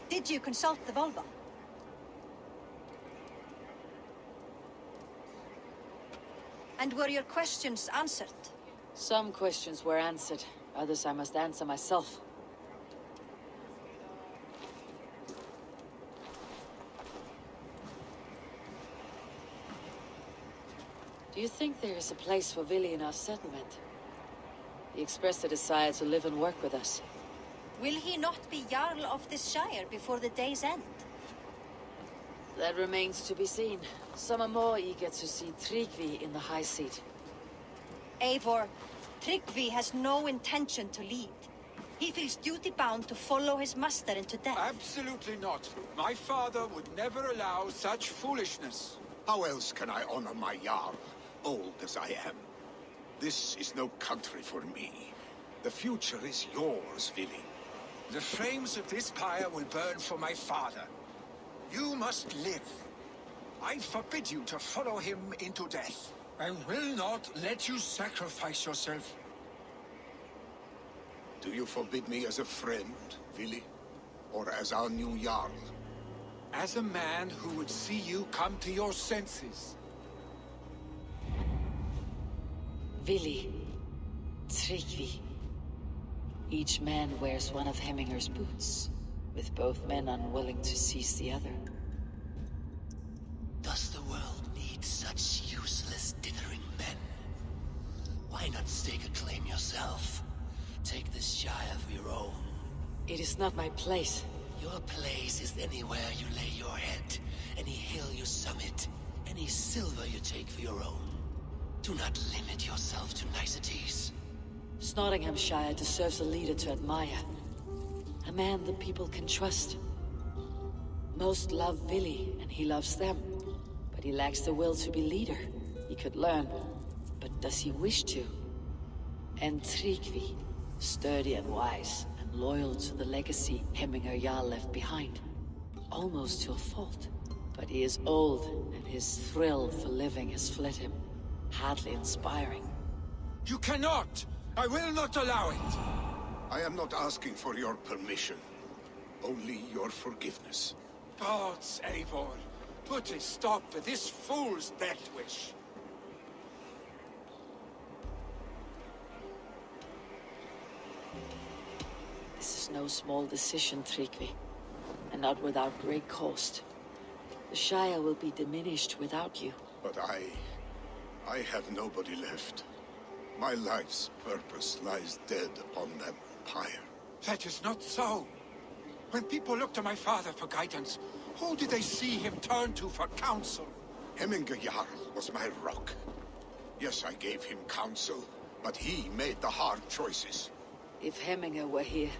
Did you consult the vulva? And were your questions answered? Some questions were answered, others I must answer myself. Do you think there is a place for Vili in our settlement? He expressed a desire to live and work with us. Will he not be Jarl of this Shire before the day's end? That remains to be seen. Some are more eager to see TRÍGVI in the high seat. Eivor, TRÍGVI has no intention to lead. He feels duty-bound to follow his master into death. Absolutely not. My father would never allow such foolishness. How else can I honor my Jarl, old as I am? This is no country for me. The future is yours, Vili. The flames of this pyre will burn for my father. You must live. I forbid you to follow him into death. I will not let you sacrifice yourself. Do you forbid me as a friend, Vili? Or as our new Jarl? As a man who would see you come to your senses. Vili, TRÍGVI. Each man wears one of Hemminger's boots, with both men unwilling to seize the other. Does the world need such useless dithering men? Why not stake a claim yourself? Take this Shire of your own. It is not my place. Your place is anywhere you lay your head, any hill you summit, any silver you take for your own. Do not limit yourself to niceties. Nottinghamshire deserves a leader to admire. A man the people can trust. Most love Vili, and he loves them. But he lacks the will to be leader. He could learn, but does he wish to? And TRÍGVI, sturdy and wise, and loyal to the legacy Hemminger Jarl left behind. Almost to a fault. But he is old, and his thrill for living has fled him. Hardly inspiring. You cannot! I will not allow it! I am not asking for your permission. Only your forgiveness. Gods, Eivor, put a stop to this fool's death wish. This is no small decision, TRÍGVI. And not without great cost. The Shire will be diminished without you. But I have nobody left. My life's purpose lies dead upon that pyre. That is not so. When people look to my father for guidance, who did they see him turn to for counsel? Hemminger Jarl was my rock. Yes, I gave him counsel, but he made the hard choices. If Hemminger were here,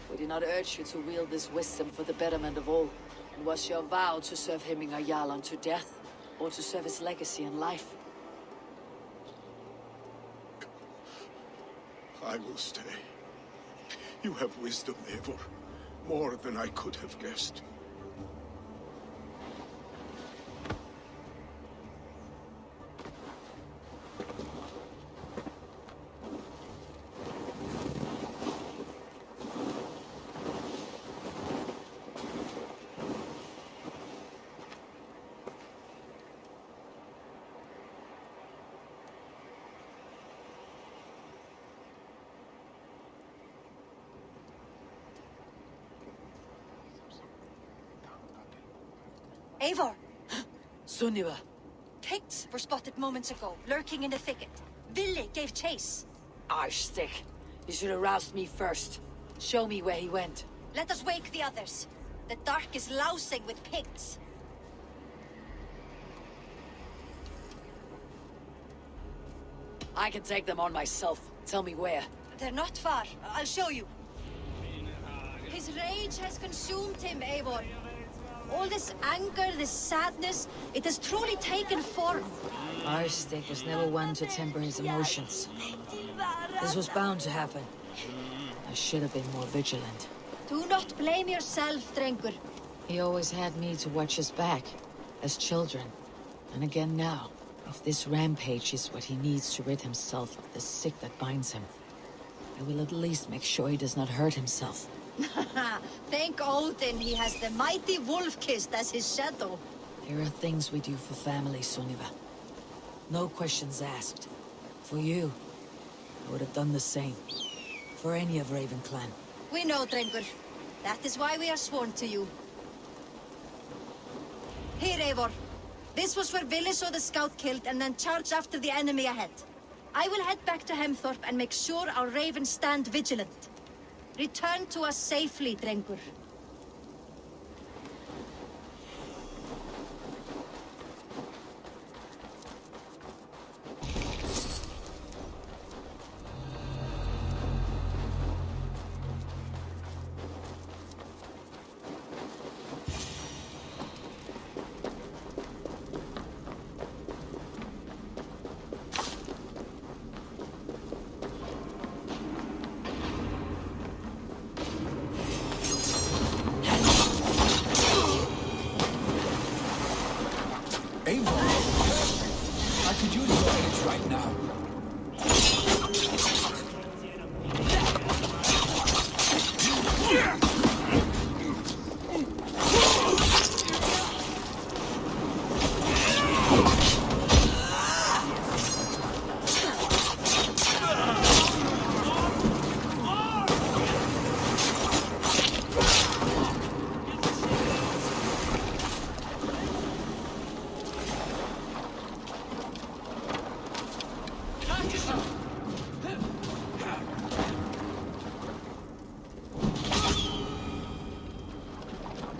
would he not urge you to wield this wisdom for the betterment of all? And was your vow to serve Hemminger Jarl unto death, or to serve his legacy in life? I will stay. You have wisdom, Eivor. More than I could have guessed. Eivor! Sunniva! Picts were spotted moments ago, lurking in the thicket. Vili gave chase. Arshstick! You should have roused me first. Show me where he went. Let us wake the others. The dark is lousing with Picts. I can take them on myself. Tell me where. They're not far. I'll show you. His rage has consumed him, Eivor. All this anger, this sadness, it has truly taken form. Arshstick was never one to temper his emotions. This was bound to happen. I should have been more vigilant. Do not blame yourself, Drengur. He always had me to watch his back, as children. And again now, if this rampage is what he needs to rid himself of the sick that binds him, I will at least make sure he does not hurt himself. Thank Odin he has the mighty Wolf-Kissed as his shadow. There are things we do for family, Sunniva. No questions asked. For you, I would have done the same. For any of Raven Clan. We know, Drengur. That is why we are sworn to you. Here, Eivor. This was where Vili saw the scout killed and then charged after the enemy ahead. I will head back to Hemthorpe and make sure our ravens stand vigilant. Return to us safely, Drengur. Eivor, perfect. I could use your aid right now.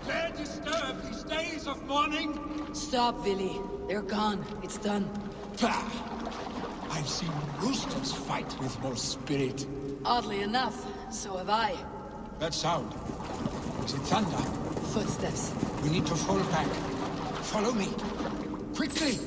Dare disturb these days of mourning? Stop, Vili. They're gone. It's done. Bah! I've seen roosters fight with more spirit. Oddly enough, so have I. That sound. Is it thunder? Footsteps. We need to fall back. Follow me. Quickly!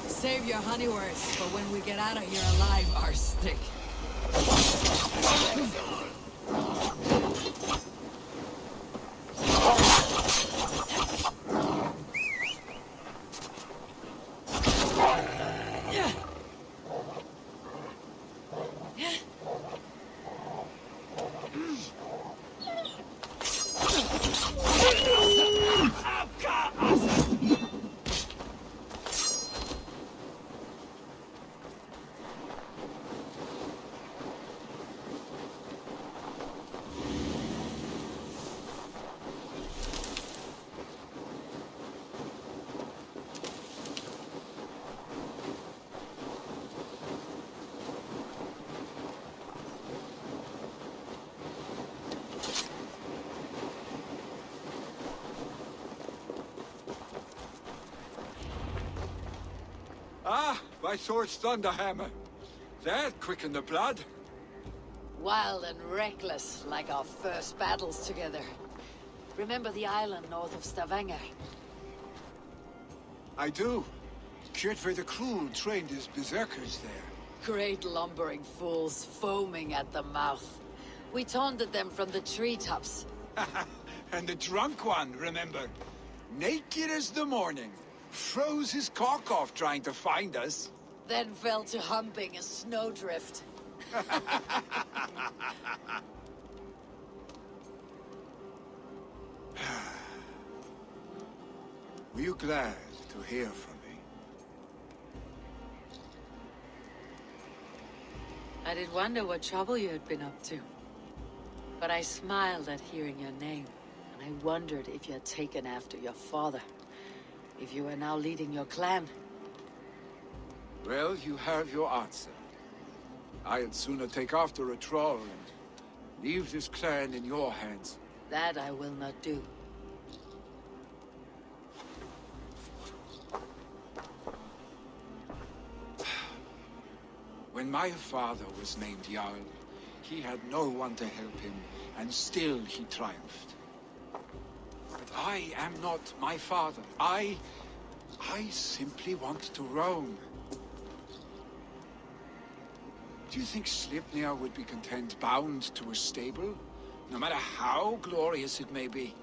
Save your honey words for when we get out of here alive, Arstick. by Thor's thunderhammer. That quickened the blood. Wild and reckless, like our first battles together. Remember the island north of Stavanger? I do. Kjotve the Cruel trained his berserkers there. Great lumbering fools, foaming at the mouth. We taunted them from the treetops. And the drunk one, remember? Naked as the morning. Froze his cock off trying to find us. Then fell to humping a snowdrift. Were you glad to hear from me? I did wonder what trouble you had been up to. But I smiled at hearing your name, and I wondered if you had taken after your father. If you were now leading your clan. Well, you have your answer. I'd sooner take after a troll and leave this clan in your hands. That I will not do. When my father was named Jarl, he had no one to help him, and still he triumphed. But I am not my father. I simply want to roam. Do you think Sleipnir would be content bound to a stable? No matter how glorious it may be?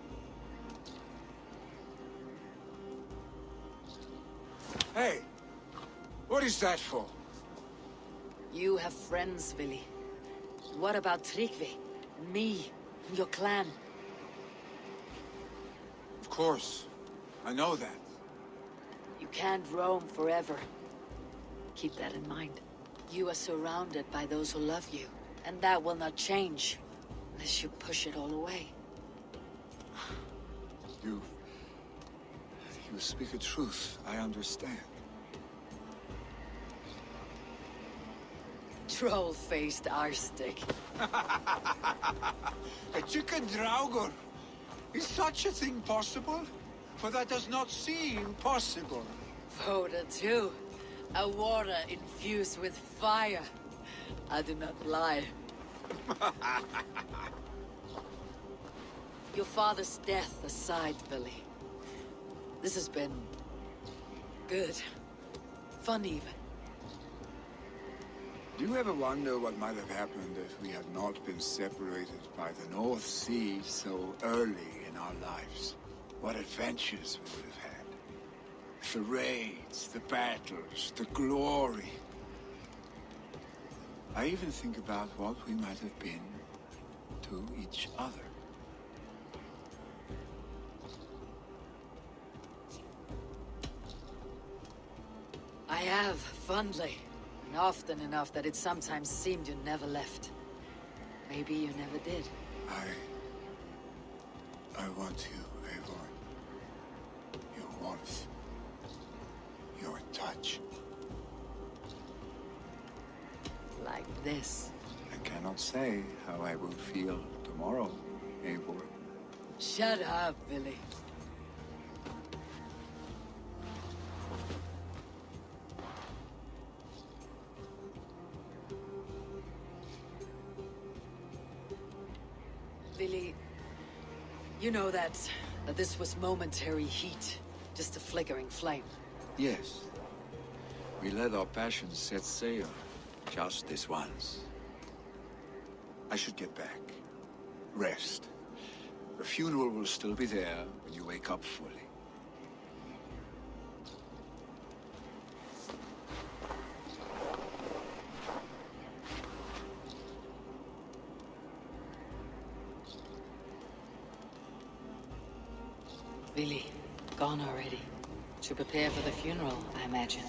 Hey! What is that for? You have friends, Vili. What about TRÍGVI? Me? Your clan? Of course. I know that. You can't roam forever. Keep that in mind. You are surrounded by those who love you, and that will not change unless you push it all away. You speak a truth. I understand. Troll-faced arstick. A chicken draugur. Is such a thing possible? For that does not seem possible. Voda too. A water infused with fire. I do not lie. Your father's death aside, Billy. This has been... good. Fun even. Do you ever wonder what might have happened if we had not been separated by the North Sea so early in our lives? What adventures we would have had. The raids, the battles, the glory. I even think about what we might have been to each other. I have, fondly. And often enough that it sometimes seemed you never left. Maybe you never did. I want you, Eivor. Your warmth. Your touch. Like this. I cannot say how I will feel tomorrow, Eivor. Shut up, Billy. Billy, you know that this was momentary heat, just a flickering flame. Yes. We let our passions set sail, just this once. I should get back. Rest. The funeral will still be there when you wake up fully. Billy, gone already. To prepare for the funeral, I imagine.